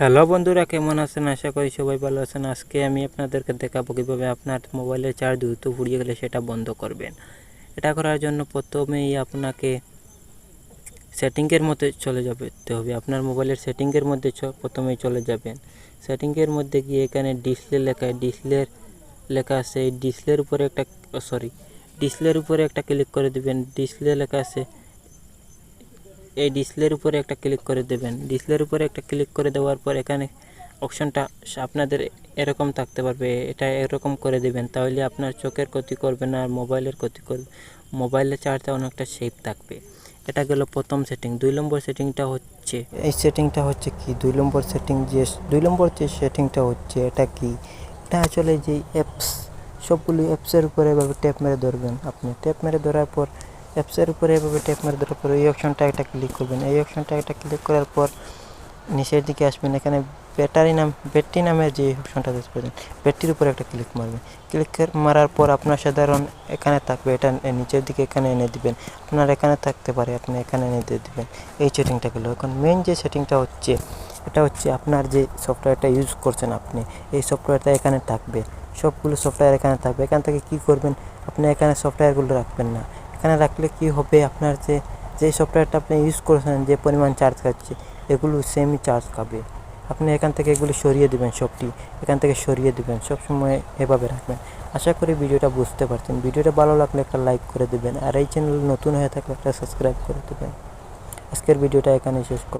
Hello বন্ধুরা, কেমন আছেন? আশা করি সবাই ভালো আছেন। আজকে আমি আপনাদেরকে দেখাবো কীভাবে আপনার মোবাইলের চার্জ দ্রুত ফুরিয়ে গেলে সেটা বন্ধ করবেন। এটা করার জন্য প্রথমেই আপনাকে সেটিংয়ের মধ্যে চলে যেতে হবে। আপনার মোবাইলের সেটিংয়ের মধ্যে প্রথমেই চলে যাবেন। সেটিংয়ের মধ্যে গিয়ে এখানে ডিসপ্লের লেখা আছে, এই ডিসপ্লের উপরে একটা ক্লিক করে দেবেন। ডিসপ্লে লেখা আছে, এই ডিসপ্লের উপরে একটা ক্লিক করে দেবেন। ডিসপ্লের উপরে একটা ক্লিক করে দেওয়ার পর এখানে অপশনটা আপনাদের এরকম থাকতে পারবে, এটা এরকম করে দেবেন, তাহলে আপনার চোখের ক্ষতি করবে না আর মোবাইলের ক্ষতি করবে। মোবাইলের চার্জটা অনেকটা সেফ থাকবে। এটা গেল প্রথম সেটিং। 2 নম্বর সেটিংটা হচ্ছে, এই সেটিংটা হচ্ছে কি 2 নম্বর সেটিং, যে সেটিংটা হচ্ছে এটা কি, এটা আসলে যে অ্যাপস, সবগুলো অ্যাপসের উপরে এভাবে ট্যাপ মেরে ধরবেন। আপনি ট্যাপ মেরে ধরার পর অ্যাপসের উপরে এভাবে ট্যাপ মেরে ধরার পর এই অপশনটা একটা ক্লিক করবেন। এই অপশনটা একটা ক্লিক করার পর নিচের দিকে আসবেন। এখানে ব্যাটারি নামের যে অপশনটা দেখতে পাচ্ছেন, ব্যাটারির উপরে একটা ক্লিক মারবেন। ক্লিক মারার পর আপনার সাধারণ এখানে থাকবে, এটা নিচের দিকে এখানে এনে দিবেন। আপনার এখানে থাকতে পারে, আপনি এখানে এনে দিয়ে দেবেন। এই সেটিংটা গেল। এখন মেইন যে সেটিংটা হচ্ছে, এটা হচ্ছে আপনার যে সফটওয়্যারটা ইউজ করছেন আপনি, এই সফটওয়্যারটা এখানে থাকবে। সবগুলো সফটওয়্যার এখানে থাকবে। এখান থেকে কি করবেন, আপনি এখানে সফটওয়্যারগুলো রাখবেন না। এখানে রাখলে কি হবে, আপনার যে সফটওয়্যারটা আপনি ইউজ করছেন যে পরিমাণ চার্জ খাচ্ছে, এগুলো সেমই চার্জ খাবে। আপনি এখান থেকে এগুলো সরিয়ে দেবেন, সবটি এখান থেকে সরিয়ে দেবেন। সবসময় এভাবে রাখবেন। আশা করি ভিডিওটা বুঝতে পারছেন। ভিডিওটা ভালো লাগলে একটা লাইক করে দেবেন, আর এই চ্যানেল নতুন হয়ে থাকলে একটা সাবস্ক্রাইব করে দেবেন। আজকের ভিডিওটা এখানে শেষ করব।